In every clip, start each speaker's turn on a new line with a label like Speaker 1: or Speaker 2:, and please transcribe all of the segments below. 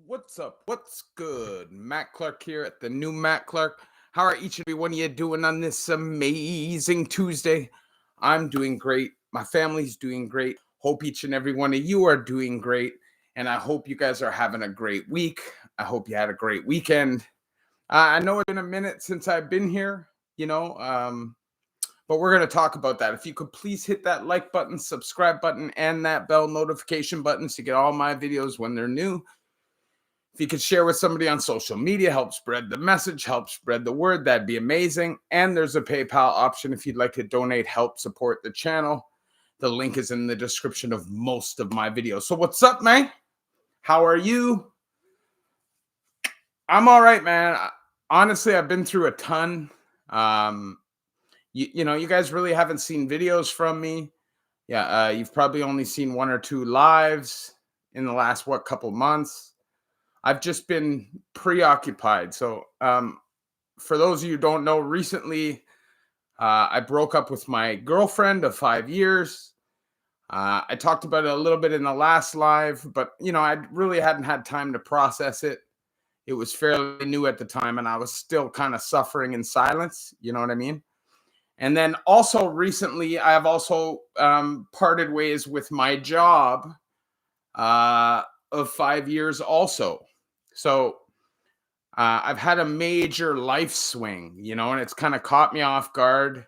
Speaker 1: What's up? What's good? Matt Clark here at the new Matt Clark. How are each and every one of you doing on this amazing Tuesday? I'm doing great. My family's doing great. Hope each and every one of you are doing great. And I hope you guys are having a great week. I hope you had a great weekend. I know it's been a minute since I've been here, you know, but we're going to talk about that. If you could please hit that like button, subscribe button, and that bell notification button to get all my videos when they're new. If you could share with somebody on social media, help spread the message, help spread the word, that'd be amazing. And there's a PayPal option if you'd like to donate, help support the channel. The link is in the description of most of my videos. So what's up, man? How are you? I'm all right, man. Honestly, I've been through a ton. You know, you guys really haven't seen videos from me. Yeah, you've probably only seen one or two lives in the last, couple months. I've just been preoccupied. So, for those of you who don't know, recently I broke up with my girlfriend of 5 years. I talked about it a little bit in the last live, but I really hadn't had time to process it. It was fairly new at the time, and I was still kind of suffering in silence. You know what I mean? And then also recently, I have also parted ways with my job of 5 years also. So I've had a major life swing, and it's kind of caught me off guard.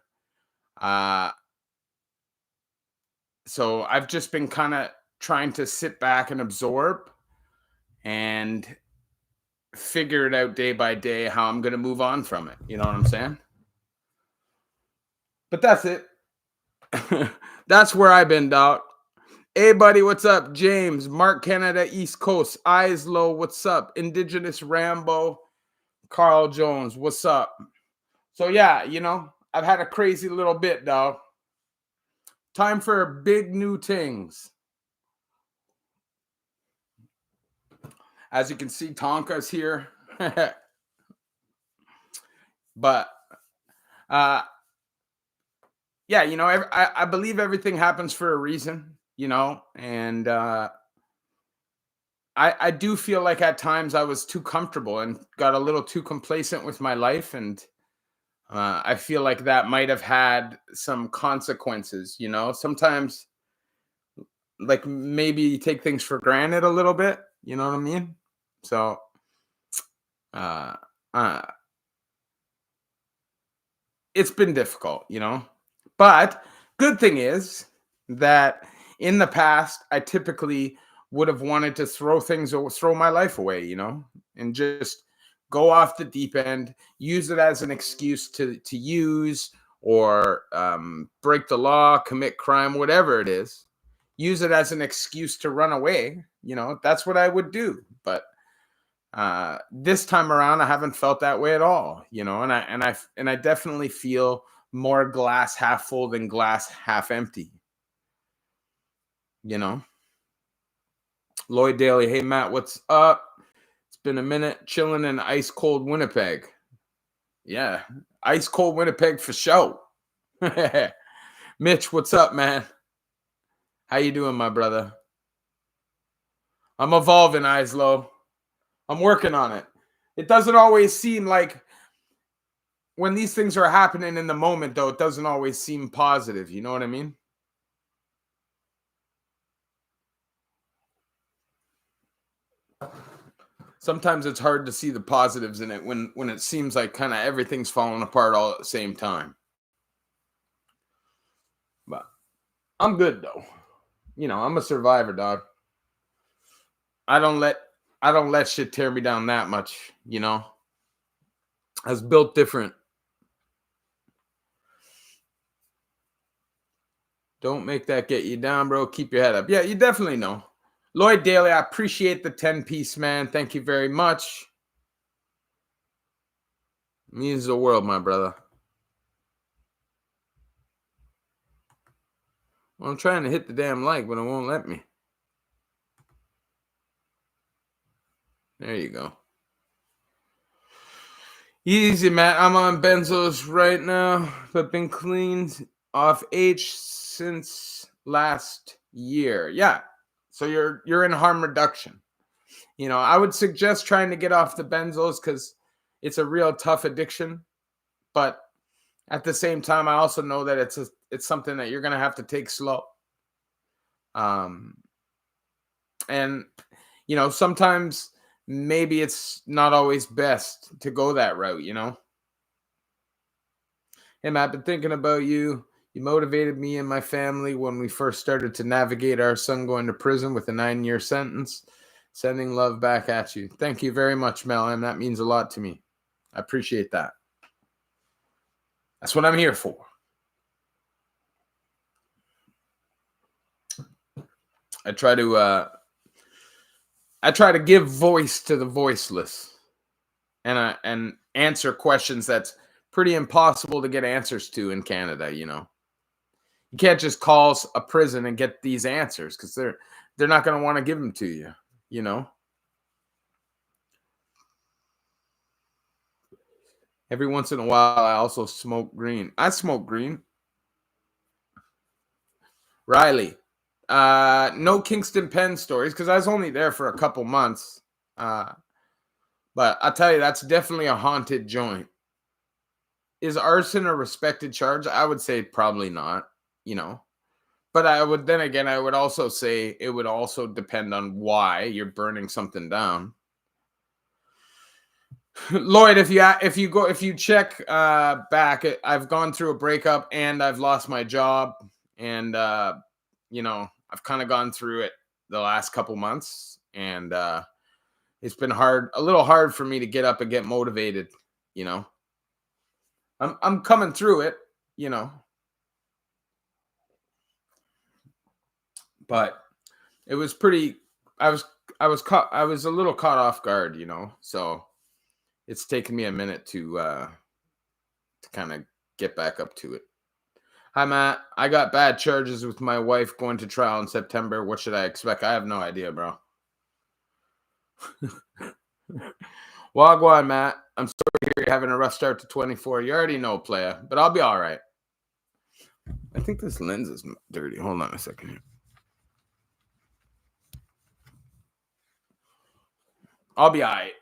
Speaker 1: So I've just been kind of trying to sit back and absorb and figure it out day by day how I'm going to move on from it. You know what I'm saying? But that's it. That's where I've been, dog. Hey, buddy, what's up? James, Mark Canada, East Coast, Eyes Low, what's up? Indigenous Rambo, Carl Jones, what's up? So, yeah, I've had a crazy little bit, dog. Time for big new things. As you can see, Tonka's here. But, yeah, I believe everything happens for a reason, and I do feel like at times I was too comfortable and got a little too complacent with my life, and I feel like that might have had some consequences, sometimes like maybe you take things for granted a little bit, you know what I mean? So, it's been difficult, but good thing is that in the past, I typically would have wanted to throw my life away, and just go off the deep end, use it as an excuse to use or break the law, commit crime, whatever it is. Use it as an excuse to run away. That's what I would do. But this time around, I haven't felt that way at all. And I definitely feel more glass half full than glass half empty. Lloyd Daly, hey Matt, what's up? It's been a minute chilling in ice cold Winnipeg. Yeah, ice cold Winnipeg for sure. Mitch, what's up, man? How you doing, my brother? I'm evolving, Islow. I'm working on it. It doesn't always seem like when these things are happening in the moment, though, it doesn't always seem positive. You know what I mean? Sometimes it's hard to see the positives in it when it seems like kind of everything's falling apart all at the same time. But I'm good, though. I'm a survivor, dog. I don't let shit tear me down that much, I was built different. Don't make that get you down, bro. Keep your head up. Yeah, you definitely know. Lloyd Daly, I appreciate the 10-piece, man. Thank you very much. It means the world, my brother. Well, I'm trying to hit the damn like, but it won't let me. There you go. Easy, Matt. I'm on benzos right now, but been cleaned off H since last year. Yeah. So you're in harm reduction. I would suggest trying to get off the benzos because it's a real tough addiction. But at the same time, I also know that it's something that you're gonna have to take slow. Um, and sometimes maybe it's not always best to go that route. Hey, Matt, I've been thinking about you. You motivated me and my family when we first started to navigate our son going to prison with a 9-year sentence. Sending love back at you. Thank you very much, Melham. That means a lot to me. I appreciate that. That's what I'm here for. I try to give voice to the voiceless, and answer questions that's pretty impossible to get answers to in Canada. You can't just call a prison and get these answers because they're not going to want to give them to you. Every once in a while, I also smoke green. I smoke green. Riley, no Kingston Pen stories because I was only there for a couple months. But I'll tell you, that's definitely a haunted joint. Is arson a respected charge? I would say probably not, But I would also say it would also depend on why you're burning something down. Lloyd, if you check back, I've gone through a breakup and I've lost my job, and I've kind of gone through it the last couple months, and it's been a little hard for me to get up and get motivated. I'm coming through it, but it was pretty. I was a little caught off guard, so it's taken me a minute to kind of get back up to it. Hi, Matt. I got bad charges with my wife going to trial in September. What should I expect? I have no idea, bro. Wagwan, Matt. I'm sorry to hear you're having a rough start to 24. You already know, playa, but I'll be all right. I think this lens is dirty. Hold on a second here. I'll be all right.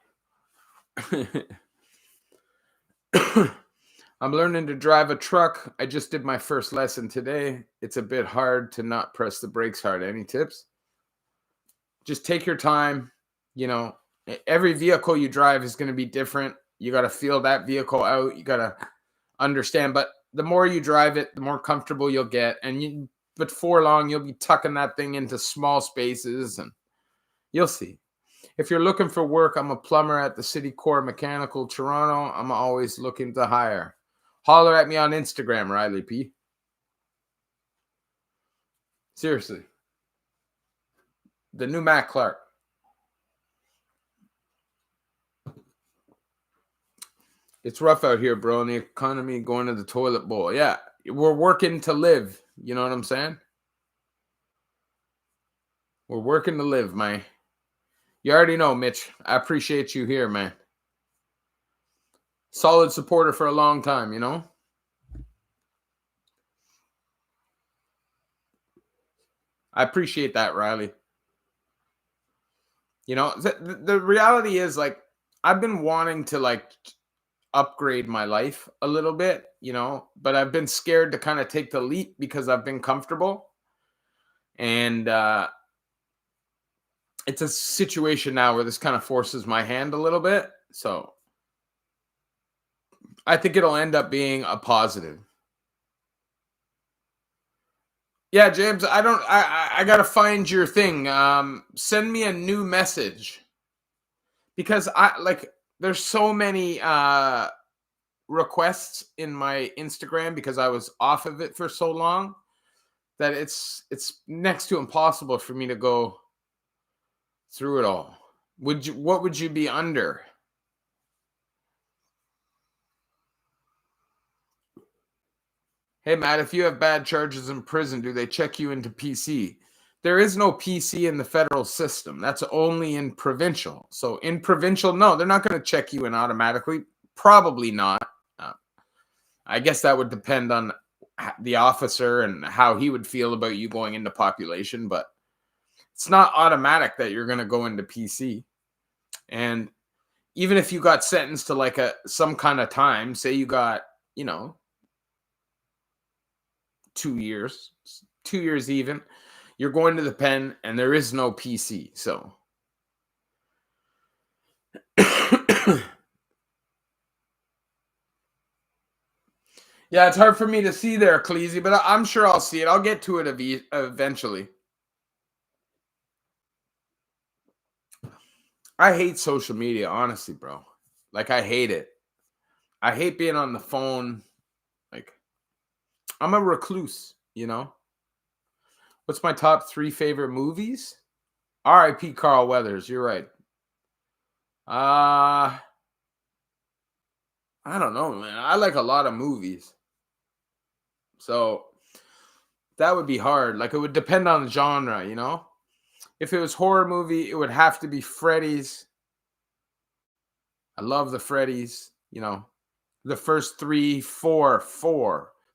Speaker 1: I'm learning to drive a truck. I just did my first lesson today. It's a bit hard to not press the brakes hard. Any tips? Just take your time. Every vehicle you drive is going to be different. You got to feel that vehicle out. You got to understand. But the more you drive it, the more comfortable you'll get. And before long, you'll be tucking that thing into small spaces, and you'll see. If you're looking for work, I'm a plumber at the City Core Mechanical, Toronto. I'm always looking to hire. Holler at me on Instagram, Riley P. Seriously. The new Matt Clark. It's rough out here, bro, and the economy going to the toilet bowl. Yeah, we're working to live. You know what I'm saying? We're working to live, man. You already know, Mitch. I appreciate you here, man. Solid supporter for a long time, I appreciate that, Riley. The reality is, like, I've been wanting to, upgrade my life a little bit, but I've been scared to kind of take the leap because I've been comfortable. And it's a situation now where this kind of forces my hand a little bit. So I think it'll end up being a positive. Yeah, James, I got to find your thing. Send me a new message because there's so many requests in my Instagram because I was off of it for so long that it's next to impossible for me to go through it all. What would you be under? Hey, Matt, if you have bad charges in prison, do they check you into PC? There is no PC in the federal system. That's only in provincial. So in provincial, no, they're not going to check you in automatically. Probably not. I guess that would depend on the officer and how he would feel about you going into population. But It's not automatic that you're going to go into PC. And even if you got sentenced to like some kind of time, say you got, 2 years, 2 years even, you're going to the pen and there is no PC. So yeah, it's hard for me to see there, Cleasy, but I'm sure I'll see it. I'll get to it eventually. I hate social media, honestly, bro. Like, I hate it. I hate being on the phone. Like, I'm a recluse, What's my top 3 favorite movies? R.I.P. Carl Weathers. You're right. I don't know, man. I like a lot of movies. So that would be hard. Like, it would depend on the genre, If it was horror movie, it would have to be Freddy's. I love the Freddy's, The first 3, 4,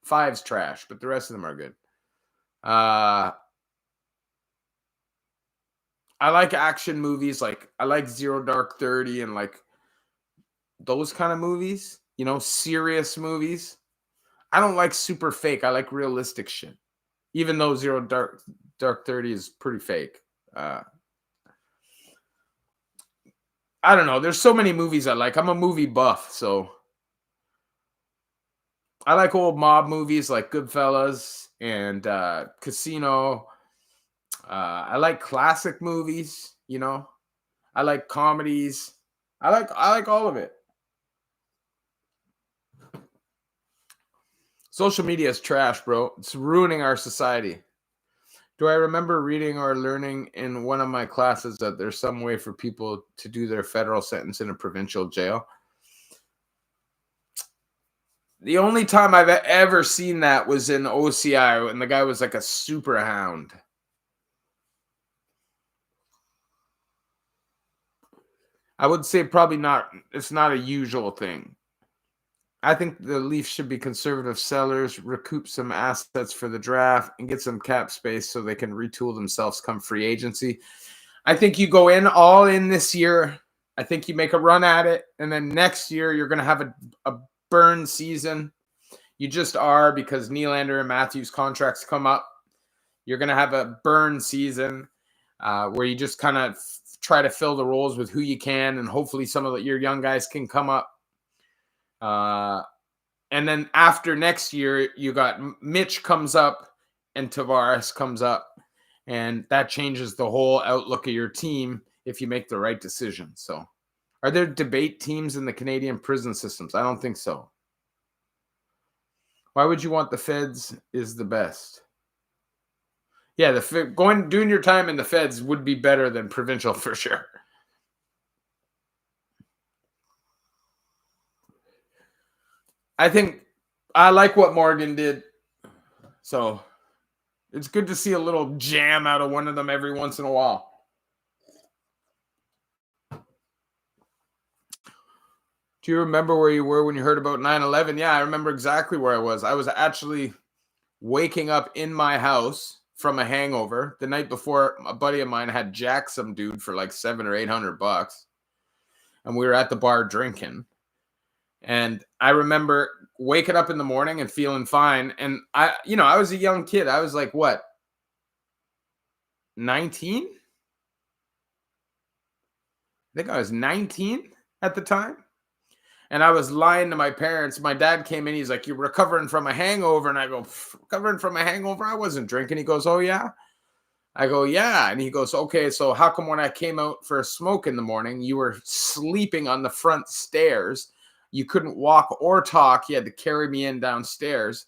Speaker 1: 5's trash, but the rest of them are good. I like action movies. Like, I like Zero Dark 30 and like those kind of movies, serious movies. I don't like super fake. I like realistic shit. Even though Zero Dark 30 is pretty fake. I don't know. There's so many movies I like. I'm a movie buff, so I like old mob movies like Goodfellas and Casino. I like classic movies, I like comedies. I like all of it. Social media is trash, bro. It's ruining our society. Do I remember reading or learning in one of my classes that there's some way for people to do their federal sentence in a provincial jail? The only time I've ever seen that was in OCI, and the guy was like a super hound. I would say probably not. It's not a usual thing. I think the Leafs should be conservative sellers, recoup some assets for the draft, and get some cap space so they can retool themselves come free agency. I think you go in all in this year. I think you make a run at it, and then next year you're going to have a burn season. You just are, because Nylander and Matthews contracts come up. You're going to have a burn season where you just kind of try to fill the roles with who you can, and hopefully some of your young guys can come up. And then after next year, you got Mitch comes up and Tavares comes up, and that changes the whole outlook of your team if you make the right decision. So, are there debate teams in the Canadian prison systems? I don't think so. Why would you want the feds is the best? Yeah, doing your time in the feds would be better than provincial for sure. I think I like what Morgan did. So it's good to see a little jam out of one of them every once in a while. Do you remember where you were when you heard about 9/11? Yeah, I remember exactly where I was. I was actually waking up in my house from a hangover the night before. A buddy of mine had jacked some dude for like $700 or $800, and we were at the bar drinking. And I remember waking up in the morning and feeling fine. And I was a young kid. I was like, what, 19? I think I was 19 at the time. And I was lying to my parents. My dad came in. He's like, "You're recovering from a hangover." And I go, "Recovering from a hangover? I wasn't drinking." He goes, "Oh, yeah?" I go, "Yeah." And he goes, "Okay, so how come when I came out for a smoke in the morning, you were sleeping on the front stairs? You couldn't walk or talk. You had to carry me in downstairs."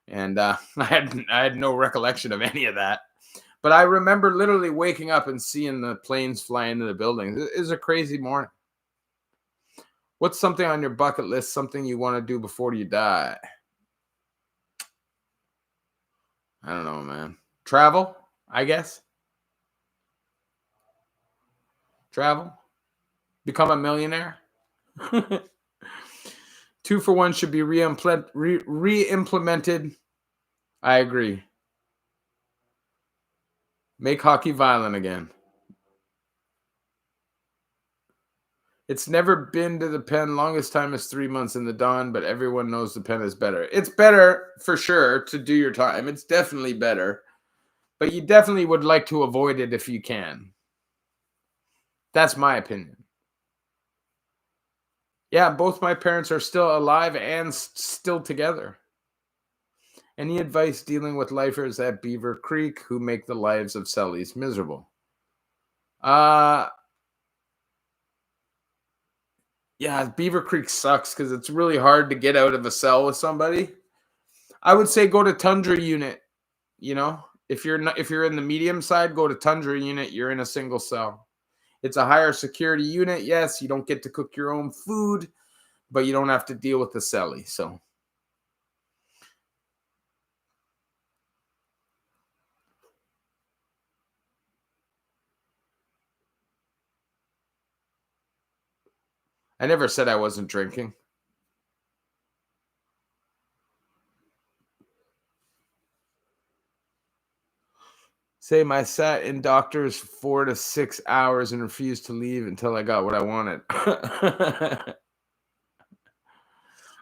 Speaker 1: And I had no recollection of any of that. But I remember literally waking up and seeing the planes fly into the building. It was a crazy morning. What's something on your bucket list, something you want to do before you die? I don't know, man. Travel, I guess. Travel. Become a millionaire. 2-for-1 should be re-implemented. I agree. Make hockey violent again. It's never been to the pen. Longest time is 3 months in the dawn, but everyone knows the pen is better. It's better for sure to do your time. It's definitely better, but you definitely would like to avoid it if you can. That's my opinion. Yeah, both my parents are still alive and still together. Any advice dealing with lifers at Beaver Creek who make the lives of cellies miserable? Uh yeah, Beaver Creek sucks because it's really hard to get out of a cell with somebody. I would say go to Tundra unit. You know, if you're in the medium side, go to Tundra unit. You're in a single cell. It's a higher security unit. Yes, you don't get to cook your own food, but you don't have to deal with the celly. So I never said I wasn't drinking. Same. I sat in doctors 4 to 6 hours and refused to leave until I got what I wanted.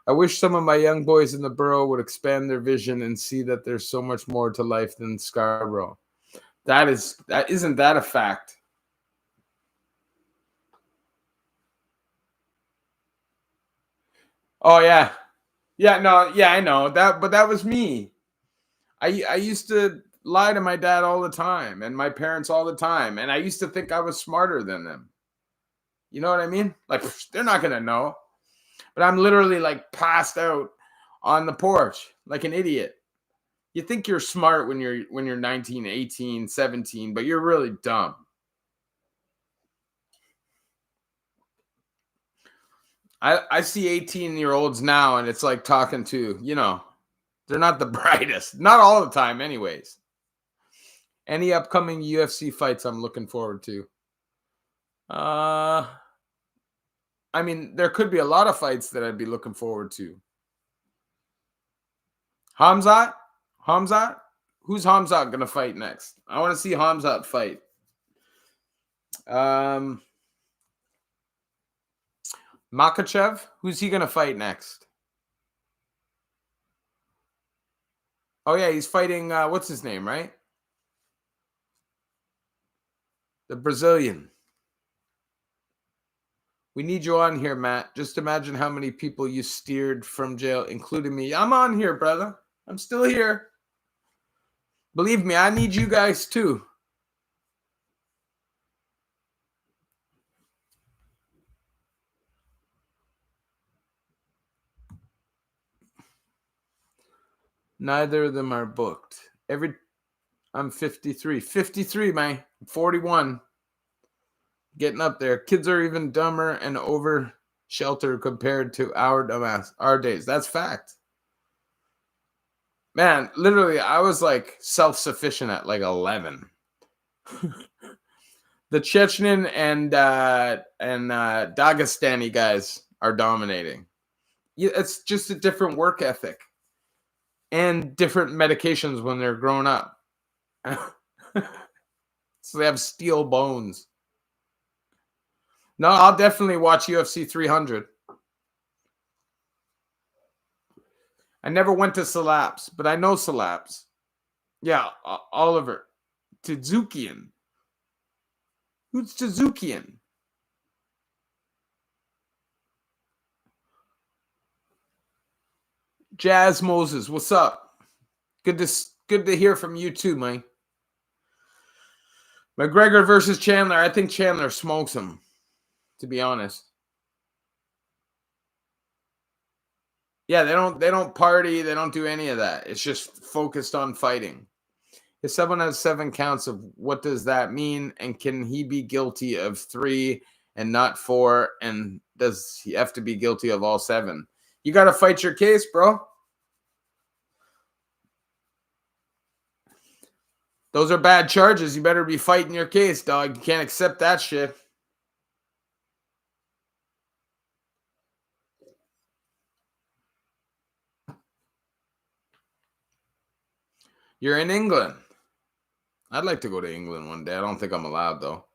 Speaker 1: I wish some of my young boys in the borough would expand their vision and see that there's so much more to life than Scarborough. That isn't that a fact? Oh yeah. Yeah, no, yeah, I know. But that was me. I used to lie to my dad all the time and my parents all the time, and I used to think I was smarter than them. You know what I mean? Like they're not gonna know. But I'm literally like passed out on the porch like an idiot. You think you're smart when you're 19, 18, 17, but you're really dumb. I see 18-year-olds now and it's like talking to, they're not the brightest. Not all the time anyways. Any upcoming UFC fights I'm looking forward to? Uh I mean, there could be a lot of fights that I'd be looking forward to. Hamzat? Hamzat? Who's Hamzat gonna fight next? I want to see Hamzat fight. Um, Makachev? Who's he gonna fight next? Oh yeah, he's fighting. What's his name? Right, the Brazilian. We need you on here, Matt. Just imagine how many people you steered from jail, including me. I'm on here, brother. I'm still here. Believe me, I need you guys too. Neither of them are booked. I'm 53. 53, man. 41. Getting up there. Kids are even dumber and over sheltered compared to our days. That's fact. Man, literally, I was like self-sufficient at like 11. The Chechen and Dagestani guys are dominating. Yeah, it's just a different work ethic and different medications when they're grown up. So they have steel bones. No, I'll definitely watch UFC 300. I never went to Salaps, but I know Salaps. Yeah, Oliver. Tzukian. Who's Tzukian? Jazz Moses, what's up? Good to hear from you too, Mike. McGregor versus Chandler. I think Chandler smokes him, to be honest. Yeah, they don't party, they don't do any of that. It's just focused on fighting. If someone has 7 counts of what does that mean? And can he be guilty of 3 and not 4? And does he have to be guilty of all 7? You got to fight your case, bro. Those are bad charges. You better be fighting your case, dog. You can't accept that shit. You're in England. I'd like to go to England one day. I don't think I'm allowed though.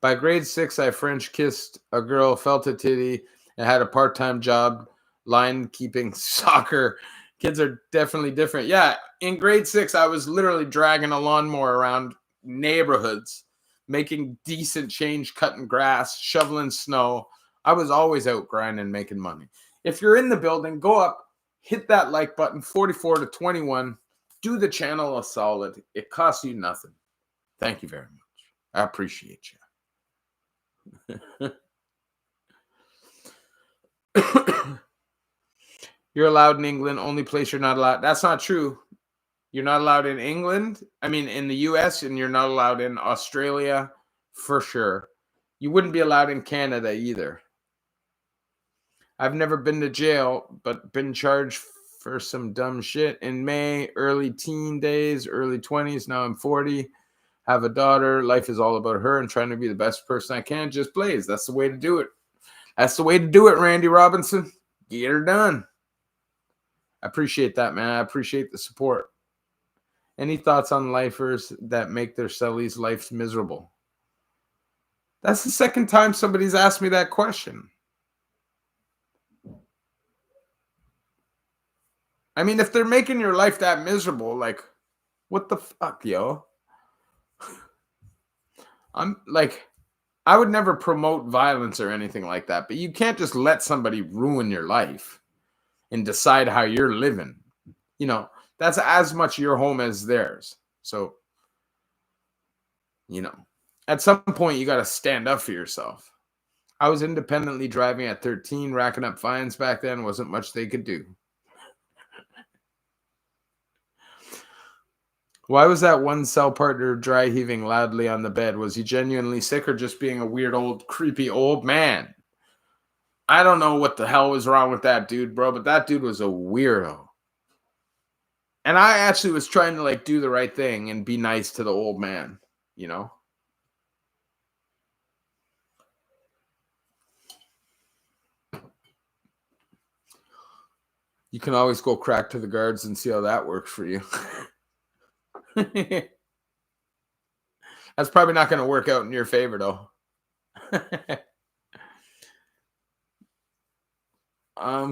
Speaker 1: By grade 6, I French kissed a girl, felt a titty, and had a part-time job line keeping soccer. Kids are definitely different. Yeah, in grade 6, I was literally dragging a lawnmower around neighborhoods, making decent change, cutting grass, shoveling snow. I was always out grinding, making money. If you're in the building, go up, hit that like button, 44 to 21. Do the channel a solid. It costs you nothing. Thank you very much. I appreciate you. You're allowed in England. Only place you're not allowed. That's not true. You're not allowed in England. I mean, in the US, and you're not allowed in Australia for sure. You wouldn't be allowed in Canada either. I've never been to jail, but been charged for some dumb shit in May, early teen days, early 20s. Now I'm 40. Have a daughter. Life is all about her and trying to be the best person I can. Just blaze. That's the way to do it. That's the way to do it, Randy Robinson. Get her done. I appreciate that, man. I appreciate the support. Any thoughts on lifers that make their cellies' lives miserable? That's the second time somebody's asked me that question. I mean, if they're making your life that miserable, like, what the fuck, yo? I'm like, I would never promote violence or anything like that, but you can't just let somebody ruin your life and decide how you're living. You know, that's as much your home as theirs. So, you know, at some point you got to stand up for yourself. I was independently driving at 13, racking up fines back then. Wasn't much they could do. Why was that one cell partner dry heaving loudly on the bed? Was he genuinely sick or just being a weird old creepy old man? I don't know what the hell was wrong with that dude, bro, but that dude was a weirdo. And I actually was trying to like do the right thing and be nice to the old man, you know? You can always go crack to the guards and see how that works for you. That's probably not going to work out in your favor, though.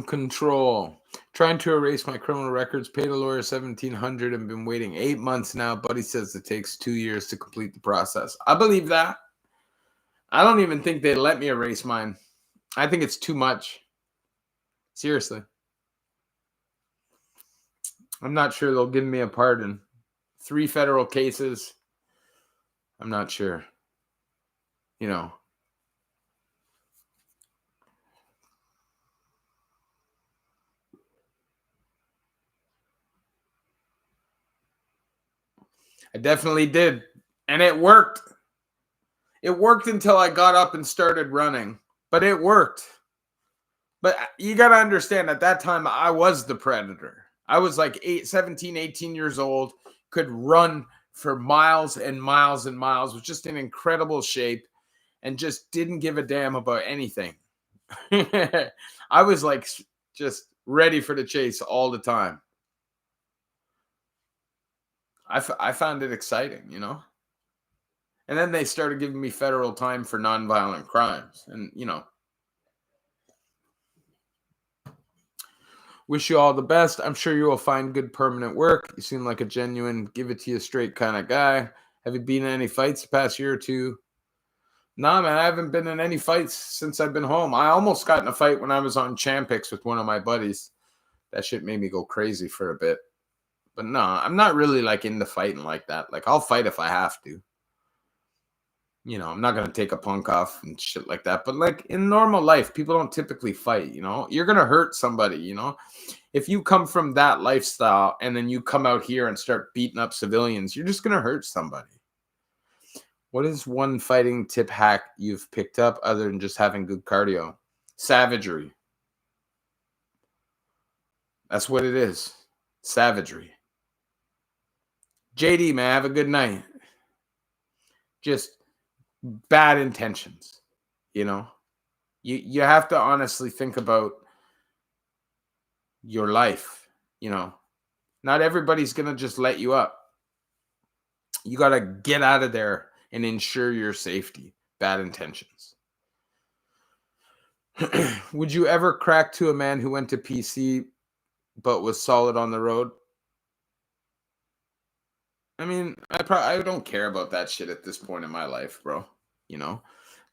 Speaker 1: Control. Trying to erase my criminal records. Paid a lawyer $1,700 and been waiting 8 months now. Buddy says it takes 2 years to complete the process. I believe that. I don't even think they'd let me erase mine. I think it's too much. Seriously. I'm not sure they'll give me a pardon. 3 federal cases. I'm not sure. You know. I definitely did. And it worked. It worked until I got up and started running. But it worked. But you got to understand, at that time, I was the predator. I was like 17, 18 years old, could run for miles and miles and miles, was just in incredible shape, and just didn't give a damn about anything. I was like just ready for the chase all the time. I found it exciting, you know? And then they started giving me federal time for nonviolent crimes. And, you know, wish you all the best. I'm sure you will find good permanent work. You seem like a genuine, give it to you straight kind of guy. Have you been in any fights the past year or two? Nah, man, I haven't been in any fights since I've been home. I almost got in a fight when I was on Champix with one of my buddies. That shit made me go crazy for a bit. But no, I'm not really like into fighting like that. Like, I'll fight if I have to. You know, I'm not going to take a punk off and shit like that. But like in normal life, people don't typically fight, you know? You're going to hurt somebody, you know? If you come from that lifestyle and then you come out here and start beating up civilians, you're just going to hurt somebody. What is one fighting tip hack you've picked up other than just having good cardio? Savagery. That's what it is. Savagery. JD, man, have a good night. Just bad intentions, you know? You have to honestly think about your life, you know? Not everybody's going to just let you up. You got to get out of there and ensure your safety. Bad intentions. Would you ever crack to a man who went to PC but was solid on the road? I mean, I don't care about that shit at this point in my life, bro. You know,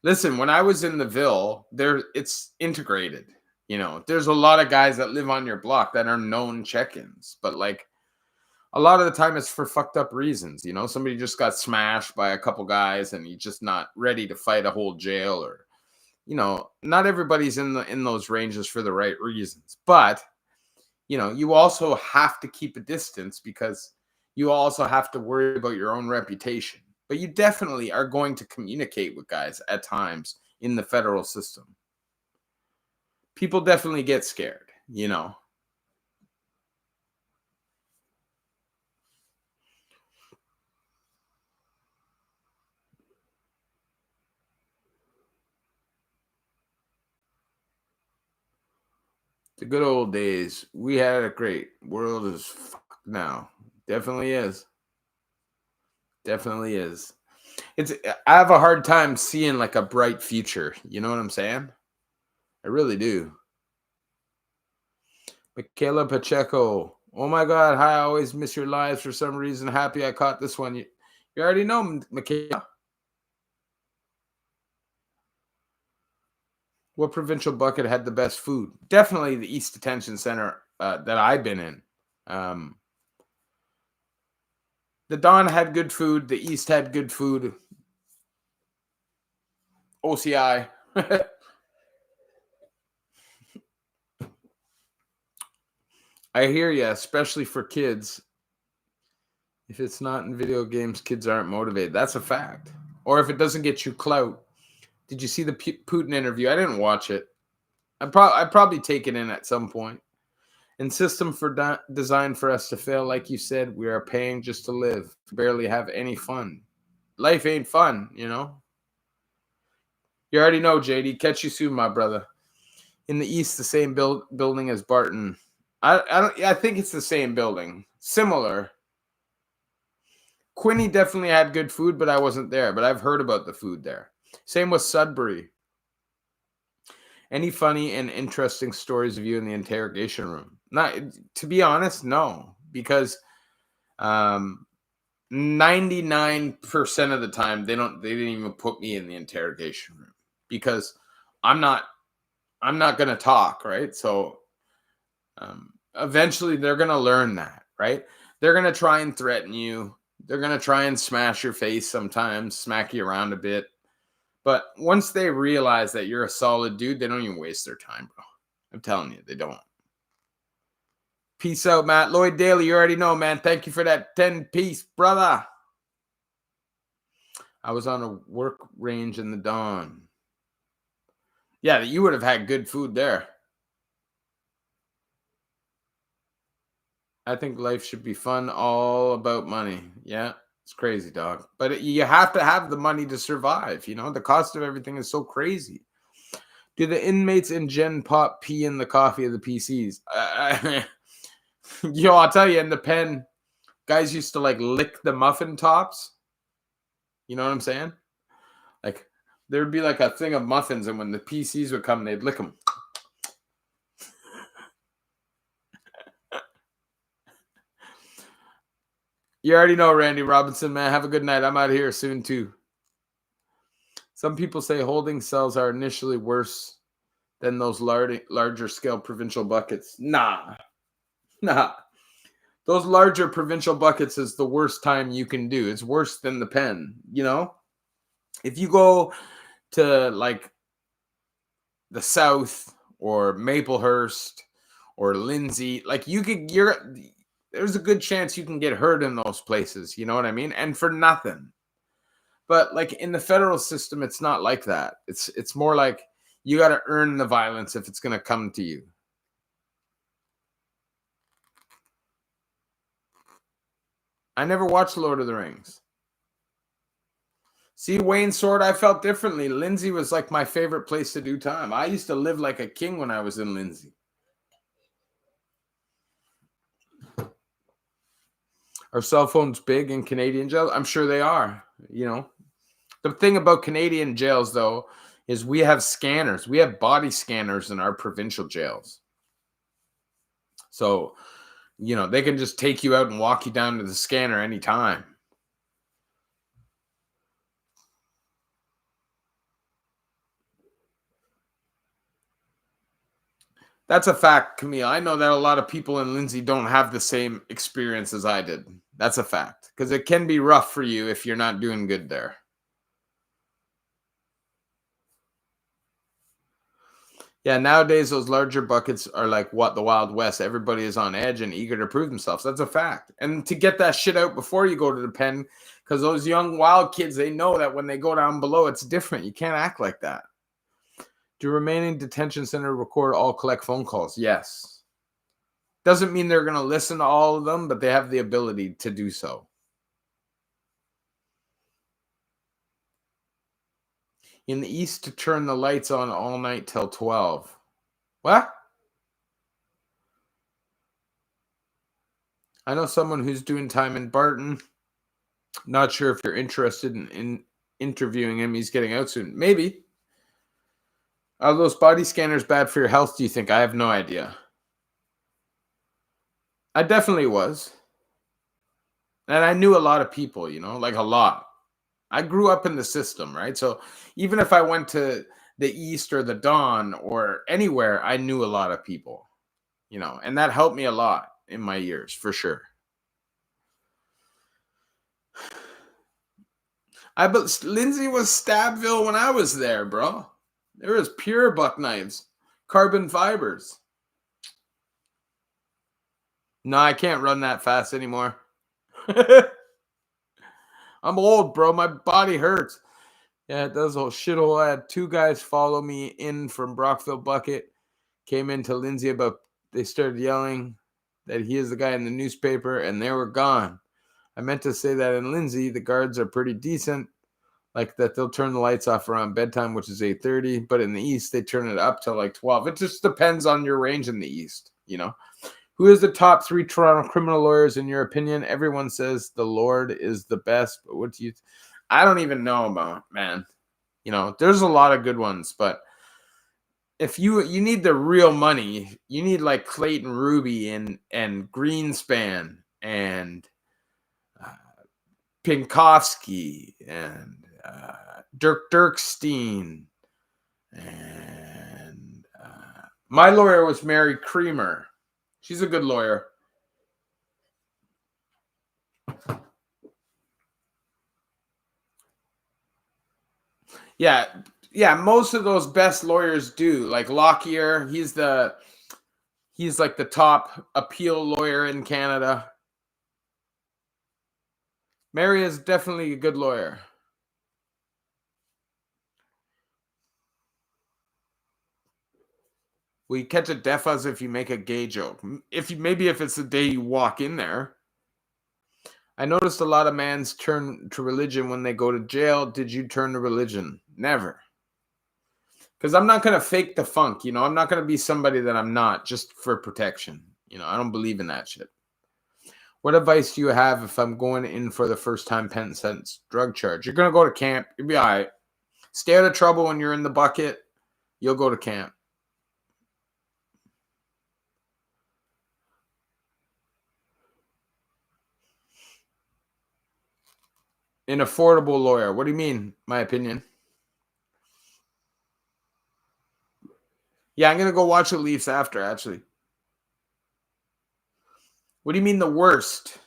Speaker 1: listen, when I was in the Ville, it's integrated. There's a lot of guys that live on your block that are known check-ins, but like a lot of the time it's for fucked up reasons. Somebody just got smashed by a couple guys and he's just not ready to fight a whole jail, or not everybody's in those ranges for the right reasons. But you also have to keep a distance because you also have to worry about your own reputation. But you definitely are going to communicate with guys at times in the federal system. People definitely get scared. The good old days. We had it great. World is fucked now. Definitely is. Definitely is. I have a hard time seeing like a bright future. You know what I'm saying? I really do. Michaela Pacheco. Oh my God. Hi, I always miss your lives for some reason. Happy I caught this one. You already know, Michaela. What provincial bucket had the best food? Definitely the East Detention Center that I've been in. The Don had good food. The East had good food. OCI. I hear you, especially for kids. If it's not in video games, kids aren't motivated. That's a fact. Or if it doesn't get you clout. Did you see the Putin interview? I didn't watch it. I'd probably take it in at some point. And system for designed for us to fail, like you said, we are paying just to live. Barely have any fun. Life ain't fun, You already know, JD. Catch you soon, my brother. In the East, the same building as Barton. I think it's the same building. Similar. Quinny definitely had good food, but I wasn't there. But I've heard about the food there. Same with Sudbury. Any funny and interesting stories of you in the interrogation room? Not, to be honest, no. Because 99% of the time they didn't even put me in the interrogation room because I'm not going to talk, right? So eventually they're going to learn that, right? They're going to try and threaten you. They're going to try and smash your face sometimes, smack you around a bit. But once they realize that you're a solid dude, they don't even waste their time, bro. I'm telling you, they don't. Peace out, Matt. Lloyd Daly, you already know, man. Thank you for that 10-piece, brother. I was on a work range in the dawn. Yeah, you would have had good food there. I think life should be fun, all about money. Yeah, it's crazy, dog. But you have to have the money to survive. The cost of everything is so crazy. Do the inmates in Gen Pop pee in the coffee of the PCs? I'll tell you, in the pen, guys used to like lick the muffin tops. You know what I'm saying? Like there'd be like a thing of muffins, and when the PCs would come, they'd lick them. You already know, Randy Robinson, man. Have a good night. I'm out of here soon, too. Some people say holding cells are initially worse than those larger scale provincial buckets. Nah. Those larger provincial buckets is the worst time you can do. It's worse than the pen, If you go to, like, the South or Maplehurst or Lindsay, like, there's a good chance you can get hurt in those places. You know what I mean? And for nothing. But like in the federal system, it's not like that. It's more like you got to earn the violence if it's going to come to you. I never watched Lord of the Rings. See, Wayne Sword, I felt differently. Lindsay was like my favorite place to do time. I used to live like a king when I was in Lindsay. Are cell phones big in Canadian jails? I'm sure they are. The thing about Canadian jails, though, is we have scanners. We have body scanners in our provincial jails. So, they can just take you out and walk you down to the scanner anytime. That's a fact, Camille. I know that a lot of people in Lindsay don't have the same experience as I did. That's a fact. Because it can be rough for you if you're not doing good there. Yeah, nowadays those larger buckets are like what the Wild West. Everybody is on edge and eager to prove themselves. That's a fact. And to get that shit out before you go to the pen, because those young wild kids, they know that when they go down below, it's different. You can't act like that. Do remaining detention center record all collect phone calls? Yes. Doesn't mean they're going to listen to all of them, but they have the ability to do so. In the east, to turn the lights on all night till 12. What? I know someone who's doing time in Barton. Not sure if you're interested in interviewing him. He's getting out soon. Maybe. Are those body scanners bad for your health, do you think? I have no idea. I definitely was. And I knew a lot of people, like a lot. I grew up in the system, right? So even if I went to the East or the Dawn or anywhere, I knew a lot of people, and that helped me a lot in my years, for sure. But Lindsay was Stabville when I was there, bro. There was pure buck knives, carbon fibers. No, I can't run that fast anymore. I'm old, bro. My body hurts. Yeah, it does. Whole shithole. I had 2 guys follow me in from Brockville Bucket. Came into Lindsay they started yelling that he is the guy in the newspaper, and they were gone. I meant to say that in Lindsay, the guards are pretty decent. Like that they'll turn the lights off around bedtime, which is 8:30. But in the East, they turn it up to like 12. It just depends on your range in the East, Who is the top 3 Toronto criminal lawyers in your opinion? Everyone says the Lord is the best, but what do you... I don't even know about, man. There's a lot of good ones, but if you need the real money, you need like Clayton Ruby and Greenspan and Pinkowski and Dirk Dirkstein, and my lawyer was Mary Creamer. She's a good lawyer. Yeah, most of those best lawyers do. Like Lockyer, he's like the top appeal lawyer in Canada. Mary is definitely a good lawyer. Well, you catch a deaf as if you make a gay joke. If it's the day you walk in there. I noticed a lot of mans turn to religion when they go to jail. Did you turn to religion? Never. Because I'm not going to fake the funk, I'm not going to be somebody that I'm not just for protection. I don't believe in that shit. What advice do you have if I'm going in for the first time pen sentence drug charge? You're going to go to camp. You'll be all right. Stay out of trouble when you're in the bucket. You'll go to camp. An affordable lawyer. What do you mean, my opinion? Yeah, I'm going to go watch the Leafs after, actually. What do you mean the worst?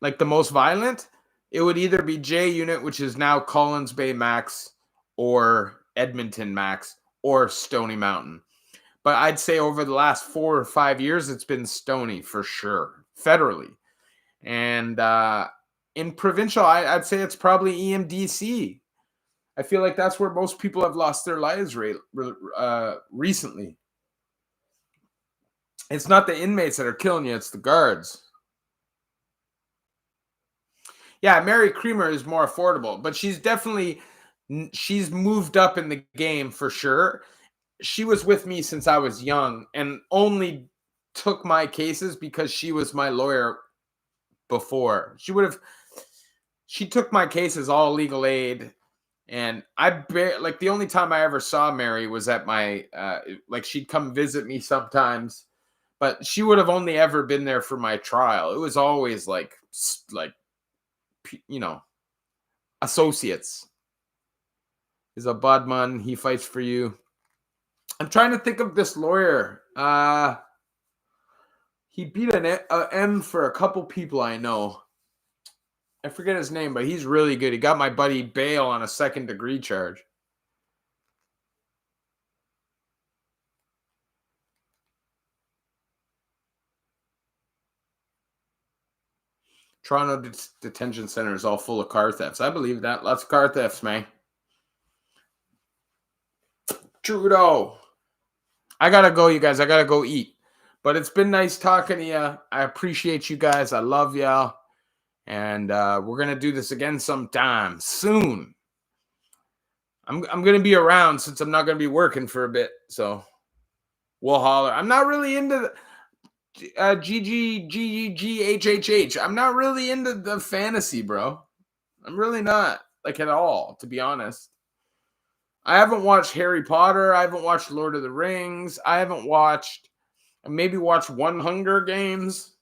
Speaker 1: Like the most violent? It would either be J Unit, which is now Collins Bay Max, or Edmonton Max, or Stony Mountain. But I'd say over the last 4 or 5 years, it's been Stony for sure, federally. And in provincial, I'd say it's probably EMDC. I feel like that's where most people have lost their lives recently. It's not the inmates that are killing you, it's the guards. Yeah, Mary Creamer is more affordable, but she's moved up in the game for sure. She was with me since I was young and only took my cases because she was my lawyer before. She took my case as all legal aid. And like the only time I ever saw Mary was at my, like she'd come visit me sometimes, but she would have only ever been there for my trial. It was always like, you know, associates. Is a Budman. He fights for you. I'm trying to think of this lawyer. He beat an M for a couple people I know. I forget his name, but he's really good. He got my buddy bail on a second-degree charge. Toronto detention center is all full of car thefts. I believe that. Lots of car thefts, man. Trudeau. I gotta go, you guys. I gotta go eat. But it's been nice talking to you. I appreciate you guys. I love y'all. And we're gonna do this again sometime soon. I'm gonna be around since I'm not gonna be working for a bit. So we'll holler. I'm not really into the GGGGHHH. I'm not really into the fantasy, bro. I'm really not, like, at all, to be honest. I haven't watched Harry Potter. I haven't watched Lord of the Rings. I haven't watched, maybe watched one Hunger Games.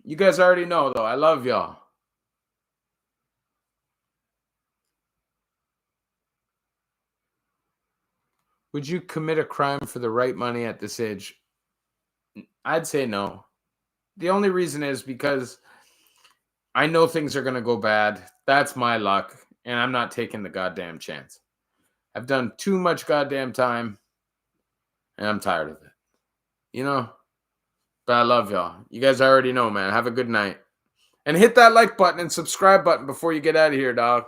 Speaker 1: You guys already know, though. I love y'all. Would you commit a crime for the right money at this age? I'd say no. The only reason is because I know things are going to go bad. That's my luck. And I'm not taking the goddamn chance. I've done too much goddamn time. And I'm tired of it. You know? But I love y'all. You guys already know, man. Have a good night. And hit that like button and subscribe button before you get out of here, dog.